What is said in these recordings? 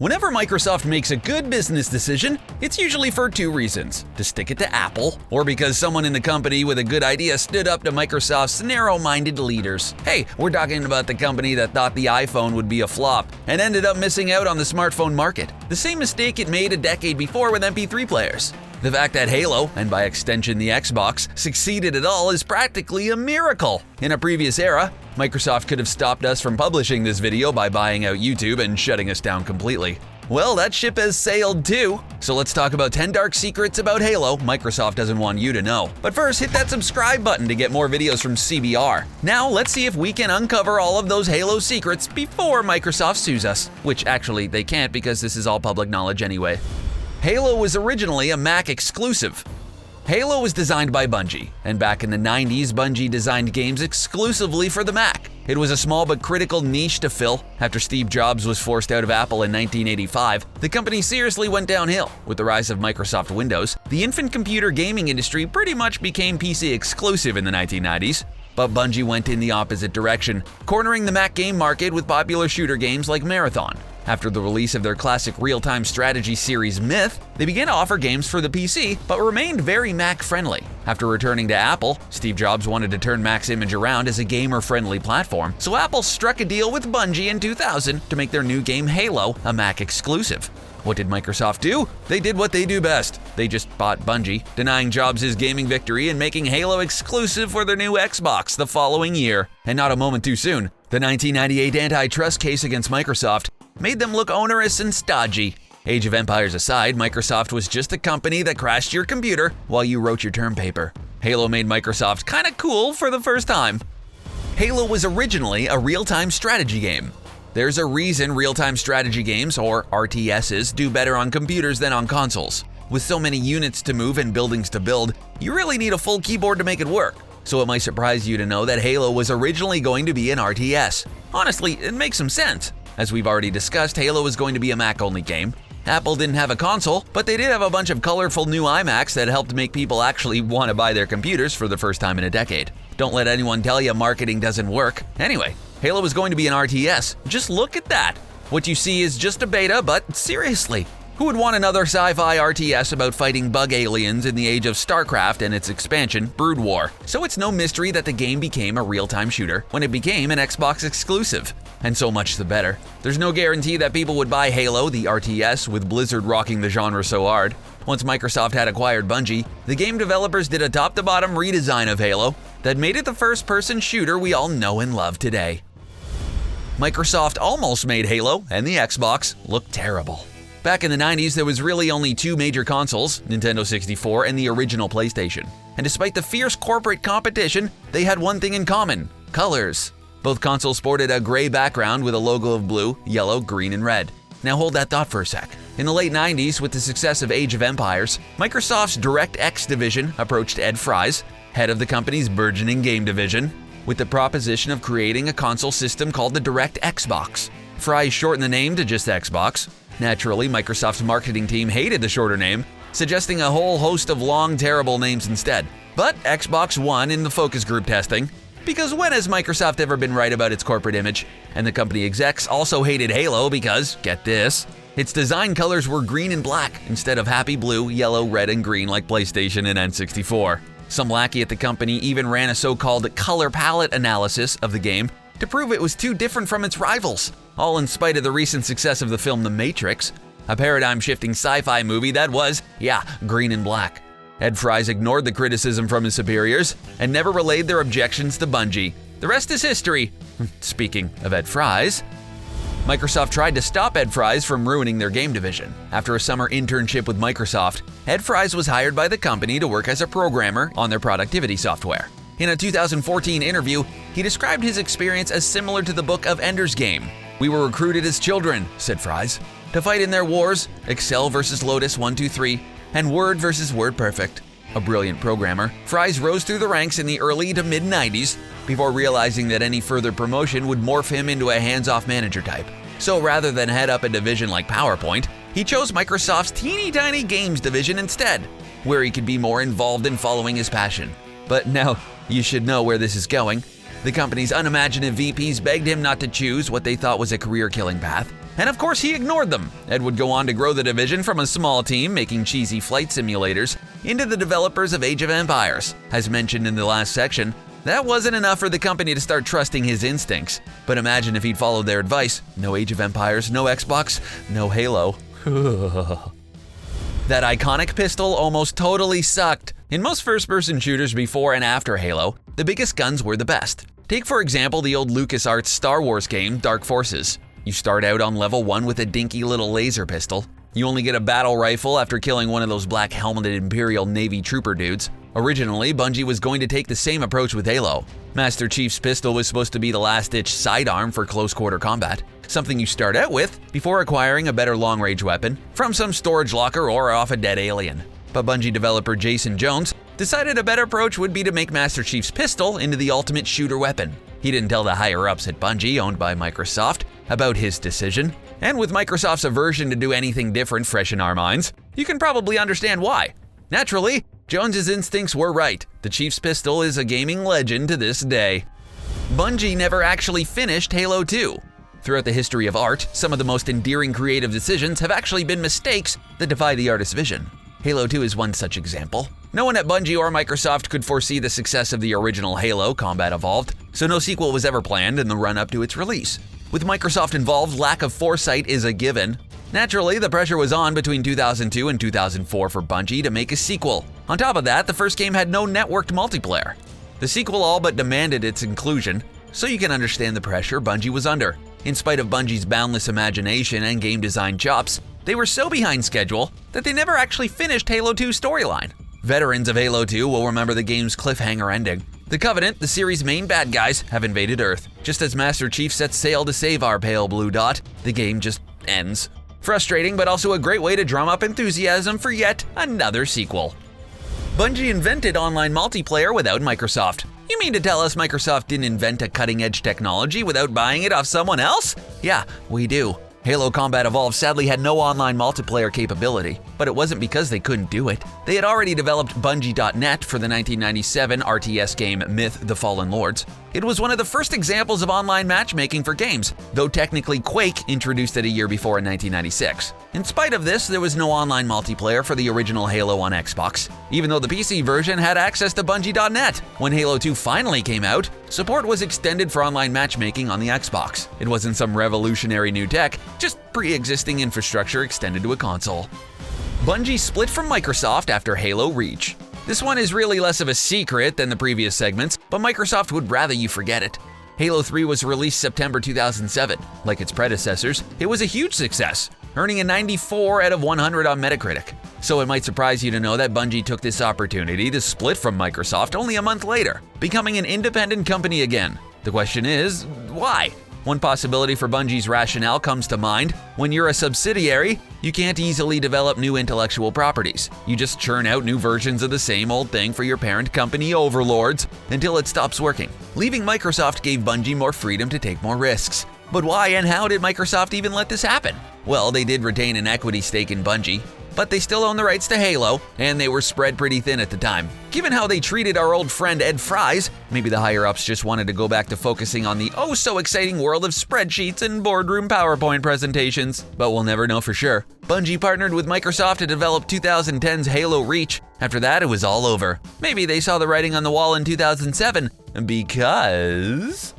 Whenever Microsoft makes a good business decision, it's usually for two reasons: to stick it to Apple, or because someone in the company with a good idea stood up to Microsoft's narrow-minded leaders. Hey, we're talking about the company that thought the iPhone would be a flop and ended up missing out on the smartphone market. The same mistake it made a decade before with MP3 players. The fact that Halo, and by extension the Xbox, succeeded at all is practically a miracle. In a previous era, Microsoft could have stopped us from publishing this video by buying out YouTube and shutting us down completely. Well, that ship has sailed too. So let's talk about 10 dark secrets about Halo Microsoft doesn't want you to know. But first, hit that subscribe button to get more videos from CBR. Now, let's see if we can uncover all of those Halo secrets before Microsoft sues us. Which actually, they can't because this is all public knowledge anyway. Halo was originally a Mac exclusive. Halo was designed by Bungie, and back in the 90s, Bungie designed games exclusively for the Mac. It was a small but critical niche to fill. After Steve Jobs was forced out of Apple in 1985, the company seriously went downhill. With the rise of Microsoft Windows, the infant computer gaming industry pretty much became PC exclusive in the 1990s. But Bungie went in the opposite direction, cornering the Mac game market with popular shooter games like Marathon. After the release of their classic real-time strategy series Myth, they began to offer games for the PC, but remained very Mac-friendly. After returning to Apple, Steve Jobs wanted to turn Mac's image around as a gamer-friendly platform, so Apple struck a deal with Bungie in 2000 to make their new game Halo a Mac exclusive. What did Microsoft do? They did what they do best. They just bought Bungie, denying Jobs his gaming victory and making Halo exclusive for their new Xbox the following year. And not a moment too soon, the 1998 antitrust case against Microsoft made them look onerous and stodgy. Age of Empires aside, Microsoft was just a company that crashed your computer while you wrote your term paper. Halo made Microsoft kinda cool for the first time. Halo was originally a real-time strategy game. There's a reason real-time strategy games, or RTSs, do better on computers than on consoles. With so many units to move and buildings to build, you really need a full keyboard to make it work. So it might surprise you to know that Halo was originally going to be an RTS. Honestly, it makes some sense. As we've already discussed, Halo was going to be a Mac-only game. Apple didn't have a console, but they did have a bunch of colorful new iMacs that helped make people actually want to buy their computers for the first time in a decade. Don't let anyone tell you marketing doesn't work. Anyway, Halo was going to be an RTS. Just look at that. What you see is just a beta, but seriously, who would want another sci-fi RTS about fighting bug aliens in the age of StarCraft and its expansion, Brood War? So it's no mystery that the game became a real-time shooter when it became an Xbox exclusive. And so much the better. There's no guarantee that people would buy Halo, the RTS, with Blizzard rocking the genre so hard. Once Microsoft had acquired Bungie, the game developers did a top-to-bottom redesign of Halo that made it the first-person shooter we all know and love today. Microsoft almost made Halo and the Xbox look terrible. Back in the 90s, there was really only two major consoles, Nintendo 64 and the original PlayStation. And despite the fierce corporate competition, they had one thing in common: colors. Both consoles sported a gray background with a logo of blue, yellow, green, and red. Now hold that thought for a sec. In the late 90s, with the success of Age of Empires, Microsoft's DirectX division approached Ed Fries, head of the company's burgeoning game division, with the proposition of creating a console system called the DirectX Box. Fries shortened the name to just Xbox. Naturally, Microsoft's marketing team hated the shorter name, suggesting a whole host of long, terrible names instead. But Xbox won in the focus group testing, because when has Microsoft ever been right about its corporate image? And the company execs also hated Halo because, get this, its design colors were green and black instead of happy blue, yellow, red, and green like PlayStation and N64. Some lackey at the company even ran a so-called color palette analysis of the game to prove it was too different from its rivals, all in spite of the recent success of the film The Matrix, a paradigm-shifting sci-fi movie that was, green and black. Ed Fries ignored the criticism from his superiors and never relayed their objections to Bungie. The rest is history. Speaking of Ed Fries, Microsoft tried to stop Ed Fries from ruining their game division. After a summer internship with Microsoft, Ed Fries was hired by the company to work as a programmer on their productivity software. In a 2014 interview, he described his experience as similar to the book of Ender's Game. "We were recruited as children," said Fries, "to fight in their wars, Excel versus Lotus 123, and Word versus WordPerfect." A brilliant programmer, Fries rose through the ranks in the early to mid-90s before realizing that any further promotion would morph him into a hands-off manager type. So rather than head up a division like PowerPoint, he chose Microsoft's teeny-tiny games division instead, where he could be more involved in following his passion. But now, you should know where this is going. The company's unimaginative VPs begged him not to choose what they thought was a career-killing path. And of course he ignored them. Ed would go on to grow the division from a small team making cheesy flight simulators into the developers of Age of Empires. As mentioned in the last section, that wasn't enough for the company to start trusting his instincts. But imagine if he'd followed their advice. No Age of Empires, no Xbox, no Halo. That iconic pistol almost totally sucked. In most first-person shooters before and after Halo, the biggest guns were the best. Take for example the old LucasArts Star Wars game, Dark Forces. You start out on level 1 with a dinky little laser pistol. You only get a battle rifle after killing one of those black helmeted Imperial Navy trooper dudes. Originally, Bungie was going to take the same approach with Halo. Master Chief's pistol was supposed to be the last-ditch sidearm for close-quarter combat, something you start out with before acquiring a better long-range weapon from some storage locker or off a dead alien. But Bungie developer Jason Jones decided a better approach would be to make Master Chief's pistol into the ultimate shooter weapon. He didn't tell the higher-ups at Bungie, owned by Microsoft, about his decision. And with Microsoft's aversion to do anything different fresh in our minds, you can probably understand why. Naturally, Jones's instincts were right. The Chief's pistol is a gaming legend to this day. Bungie never actually finished Halo 2. Throughout the history of art, some of the most endearing creative decisions have actually been mistakes that defy the artist's vision. Halo 2 is one such example. No one at Bungie or Microsoft could foresee the success of the original Halo, Combat Evolved, so no sequel was ever planned in the run-up to its release. With Microsoft involved, lack of foresight is a given. Naturally, the pressure was on between 2002 and 2004 for Bungie to make a sequel. On top of that, the first game had no networked multiplayer. The sequel all but demanded its inclusion, so you can understand the pressure Bungie was under. In spite of Bungie's boundless imagination and game design chops, they were so behind schedule that they never actually finished Halo 2's storyline. Veterans of Halo 2 will remember the game's cliffhanger ending. The Covenant, the series' main bad guys, have invaded Earth. Just as Master Chief sets sail to save our pale blue dot, the game just ends. Frustrating, but also a great way to drum up enthusiasm for yet another sequel. Bungie invented online multiplayer without Microsoft. You mean to tell us Microsoft didn't invent a cutting-edge technology without buying it off someone else? Yeah, we do. Halo Combat Evolved sadly had no online multiplayer capability, but it wasn't because they couldn't do it. They had already developed Bungie.net for the 1997 RTS game Myth: The Fallen Lords. It was one of the first examples of online matchmaking for games, though technically Quake introduced it a year before in 1996. In spite of this, there was no online multiplayer for the original Halo on Xbox, even though the PC version had access to Bungie.net. When Halo 2 finally came out, support was extended for online matchmaking on the Xbox. It wasn't some revolutionary new tech, just pre-existing infrastructure extended to a console. Bungie split from Microsoft after Halo Reach. This one is really less of a secret than the previous segments, but Microsoft would rather you forget it. Halo 3 was released September 2007. Like its predecessors, it was a huge success, earning a 94 out of 100 on Metacritic. So it might surprise you to know that Bungie took this opportunity to split from Microsoft only a month later, becoming an independent company again. The question is, why? One possibility for Bungie's rationale comes to mind. When you're a subsidiary, you can't easily develop new intellectual properties. You just churn out new versions of the same old thing for your parent company overlords until it stops working. Leaving Microsoft gave Bungie more freedom to take more risks. But why and how did Microsoft even let this happen? Well, they did retain an equity stake in Bungie, but they still own the rights to Halo, and they were spread pretty thin at the time. Given how they treated our old friend Ed Fries, maybe the higher-ups just wanted to go back to focusing on the oh-so-exciting world of spreadsheets and boardroom PowerPoint presentations. But we'll never know for sure. Bungie partnered with Microsoft to develop 2010's Halo Reach. After that, it was all over. Maybe they saw the writing on the wall in 2007, because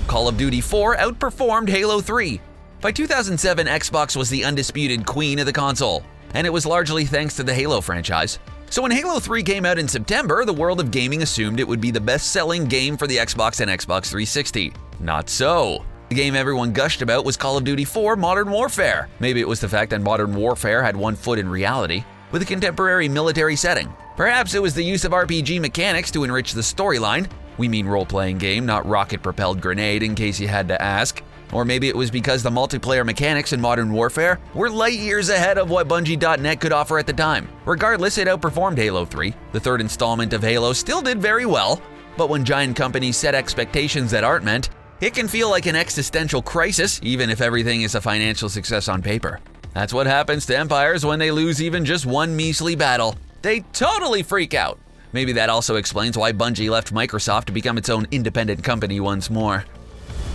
Call of Duty 4 outperformed Halo 3. By 2007, Xbox was the undisputed queen of the console, and it was largely thanks to the Halo franchise. So when Halo 3 came out in September, the world of gaming assumed it would be the best-selling game for the Xbox and Xbox 360. Not so. The game everyone gushed about was Call of Duty 4 Modern Warfare. Maybe it was the fact that Modern Warfare had one foot in reality, with a contemporary military setting. Perhaps it was the use of RPG mechanics to enrich the storyline. We mean role-playing game, not rocket-propelled grenade, in case you had to ask. Or maybe it was because the multiplayer mechanics in Modern Warfare were light years ahead of what Bungie.net could offer at the time. Regardless, it outperformed Halo 3. The third installment of Halo still did very well, but when giant companies set expectations that aren't met, it can feel like an existential crisis, even if everything is a financial success on paper. That's what happens to empires when they lose even just one measly battle. They totally freak out. Maybe that also explains why Bungie left Microsoft to become its own independent company once more.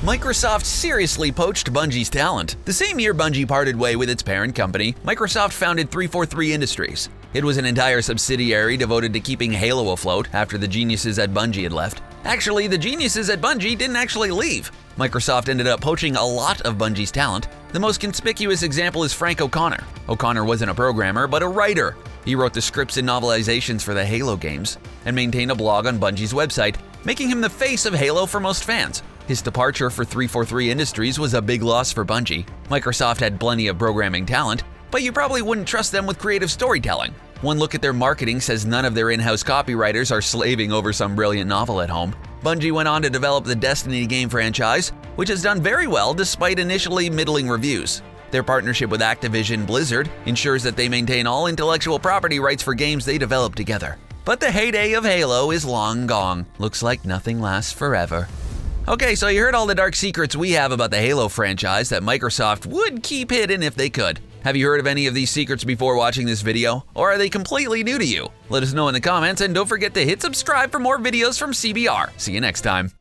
Microsoft seriously poached Bungie's talent. The same year Bungie parted way with its parent company, Microsoft founded 343 Industries. It was an entire subsidiary devoted to keeping Halo afloat after the geniuses at Bungie had left. Actually, the geniuses at Bungie didn't actually leave. Microsoft ended up poaching a lot of Bungie's talent. The most conspicuous example is Frank O'Connor. O'Connor wasn't a programmer, but a writer. He wrote the scripts and novelizations for the Halo games and maintained a blog on Bungie's website, making him the face of Halo for most fans. His departure for 343 Industries was a big loss for Bungie. Microsoft had plenty of programming talent, but you probably wouldn't trust them with creative storytelling. One look at their marketing says none of their in-house copywriters are slaving over some brilliant novel at home. Bungie went on to develop the Destiny game franchise, which has done very well despite initially middling reviews. Their partnership with Activision Blizzard ensures that they maintain all intellectual property rights for games they develop together. But the heyday of Halo is long gone. Looks like nothing lasts forever. Okay, so you heard all the dark secrets we have about the Halo franchise that Microsoft would keep hidden if they could. Have you heard of any of these secrets before watching this video, or are they completely new to you? Let us know in the comments, and don't forget to hit subscribe for more videos from CBR. See you next time.